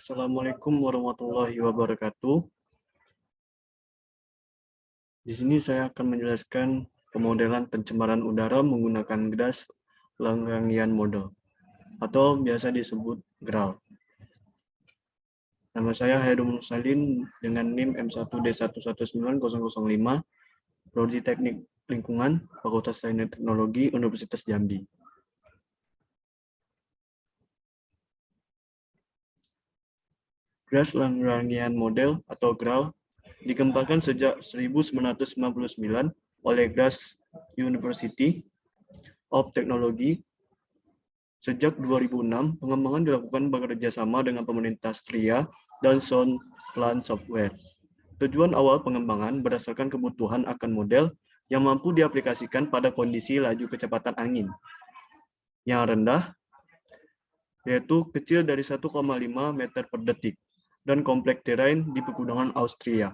Assalamualaikum warahmatullahi wabarakatuh. Di sini saya akan menjelaskan pemodelan pencemaran udara menggunakan gas Lagrangian model atau biasa disebut GRAL. Nama saya Hairul Mursalin dengan NIM M1D119005, Prodi Teknik Lingkungan, Fakultas Sains dan Teknologi, Universitas Jambi. Gas Lagrangian model atau GRAL dikembangkan sejak 1999 oleh Graz University of Technology. Sejak 2006, pengembangan dilakukan bekerja sama dengan pemerintah Austria dan Soundcloud Software. Tujuan awal pengembangan berdasarkan kebutuhan akan model yang mampu diaplikasikan pada kondisi laju kecepatan angin yang rendah, yaitu kecil dari 1,5 meter per detik, dan kompleks terrain di pegunungan Austria.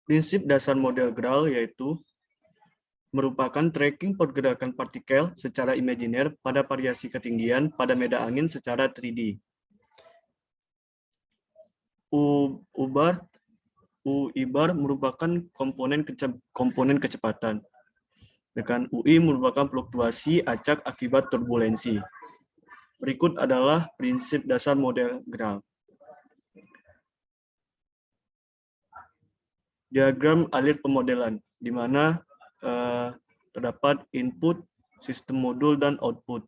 Prinsip dasar model GRAL yaitu merupakan tracking pergerakan partikel secara imajiner pada variasi ketinggian pada medan angin secara 3D. U-bar merupakan komponen kecepatan. Dengan UI merupakan fluktuasi acak akibat turbulensi. Berikut adalah prinsip dasar model GRAL. Diagram alir pemodelan, di mana terdapat input, sistem modul, dan output.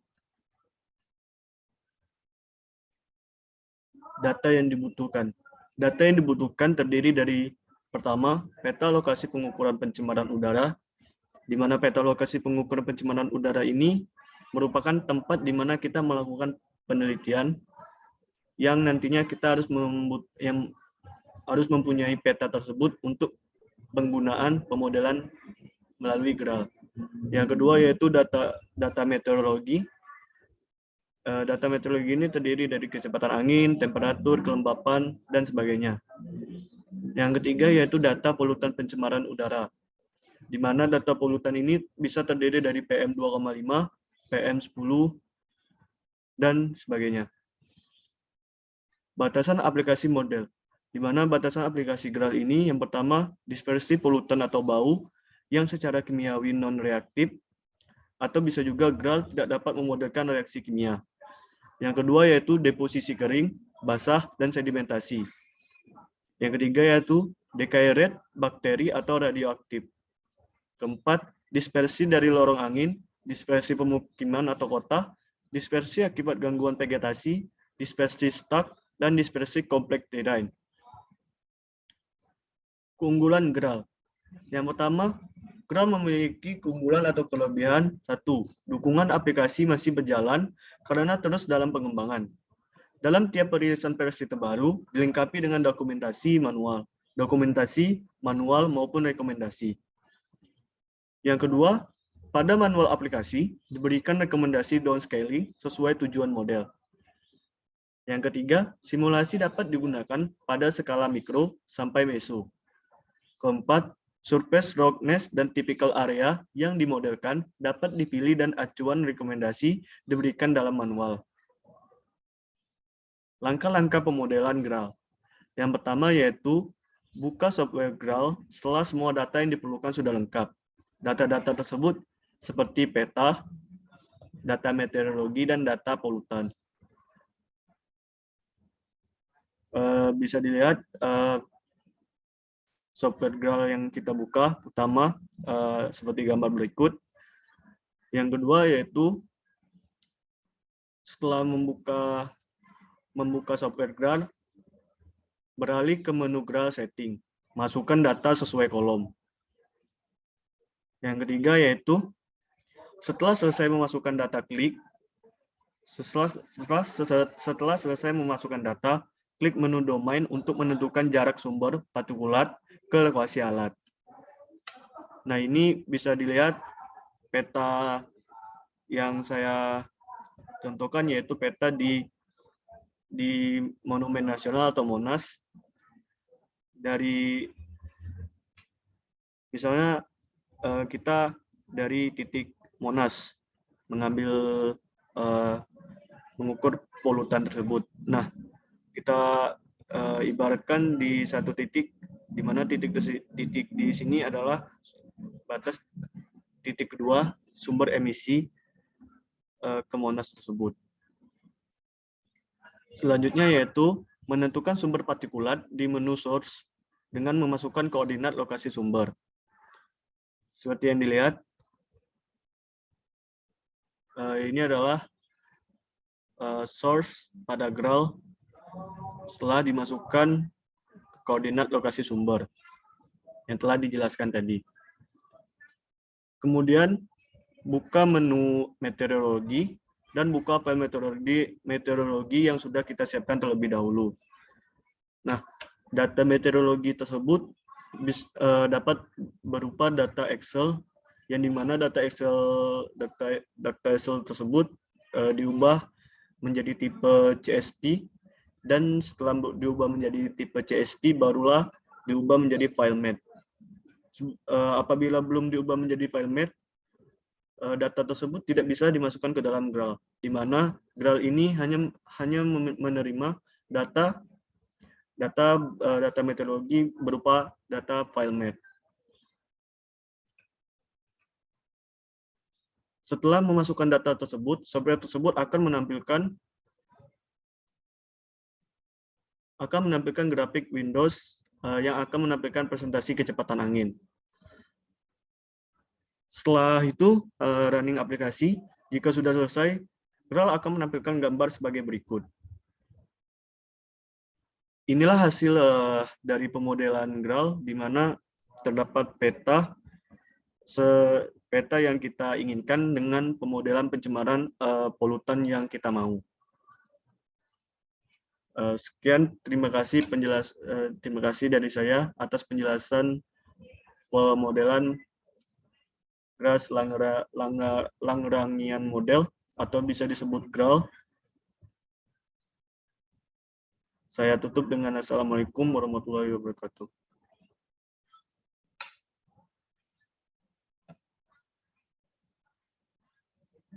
Data yang dibutuhkan. Data yang dibutuhkan terdiri dari, pertama, peta lokasi pengukuran pencemaran udara, di mana peta lokasi pengukuran pencemaran udara ini merupakan tempat di mana kita melakukan penelitian yang nantinya kita harus mempunyai peta tersebut untuk penggunaan pemodelan melalui GRAL. Yang kedua yaitu data meteorologi. Data meteorologi ini terdiri dari kecepatan angin, temperatur, kelembapan, dan sebagainya. Yang ketiga yaitu data polutan pencemaran udara, di mana data polutan ini bisa terdiri dari PM2,5, PM10, dan sebagainya. Batasan aplikasi model, di mana batasan aplikasi GRAL ini yang pertama dispersi polutan atau bau yang secara kimiawi non-reaktif, atau bisa juga GRAL tidak dapat memodelkan reaksi kimia. Yang kedua yaitu deposisi kering, basah, dan sedimentasi. Yang ketiga yaitu decay rate, bakteri atau radioaktif. Keempat, dispersi dari lorong angin, dispersi pemukiman atau kota, dispersi akibat gangguan vegetasi, dispersi stak, dan dispersi kompleks terrain. Keunggulan GRAL. Yang pertama, GRAL memiliki keunggulan atau kelebihan. 1. Dukungan aplikasi masih berjalan karena terus dalam pengembangan. Dalam tiap perilisan versi terbaru, dilengkapi dengan dokumentasi manual maupun rekomendasi. Yang kedua, pada manual aplikasi diberikan rekomendasi downscaling sesuai tujuan model. Yang ketiga, simulasi dapat digunakan pada skala mikro sampai meso. Keempat, surface roughness dan typical area yang dimodelkan dapat dipilih dan acuan rekomendasi diberikan dalam manual. Langkah-langkah pemodelan GRAL. Yang pertama yaitu buka software GRAL setelah semua data yang diperlukan sudah lengkap. Data-data tersebut seperti peta, data meteorologi, dan data polutan. Bisa dilihat software GRAL yang kita buka, pertama seperti gambar berikut. Yang kedua yaitu setelah membuka software GRAL, beralih ke menu GRAL setting, masukkan data sesuai kolom. Yang ketiga yaitu setelah selesai memasukkan data setelah selesai memasukkan data, klik menu domain untuk menentukan jarak sumber partikulat ke lokasi alat. Nah, ini bisa dilihat peta yang saya contohkan yaitu peta di Monumen Nasional atau Monas. Dari misalnya kita dari titik Monas mengukur polutan tersebut. Nah, kita ibaratkan di satu titik, di mana titik di sini adalah batas titik kedua sumber emisi ke Monas tersebut. Selanjutnya yaitu menentukan sumber partikulat di menu source dengan memasukkan koordinat lokasi sumber. Seperti yang dilihat, ini adalah source pada GRAL setelah dimasukkan koordinat lokasi sumber yang telah dijelaskan tadi. Kemudian buka menu meteorologi dan buka file meteorologi yang sudah kita siapkan terlebih dahulu. Nah, data meteorologi tersebut dapat berupa data Excel, yang dimana data Excel tersebut diubah menjadi tipe CSV, dan setelah diubah menjadi tipe CSV barulah diubah menjadi FileMath. Apabila belum diubah menjadi FileMath, data tersebut tidak bisa dimasukkan ke dalam GRAL, di mana GRAL ini hanya menerima data meteorologi berupa data FileMath. Setelah memasukkan data tersebut, software tersebut akan menampilkan grafik Windows yang akan menampilkan presentasi kecepatan angin. Setelah itu, running aplikasi. Jika sudah selesai, GRAL akan menampilkan gambar sebagai berikut. Inilah hasil dari pemodelan GRAL, di mana terdapat peta yang kita inginkan dengan pemodelan pencemaran polutan yang kita mau. Sekian, terima kasih dari saya atas penjelasan pemodelan GRAS Lagrangian model atau bisa disebut GRAL. Saya tutup dengan Assalamualaikum warahmatullahi wabarakatuh.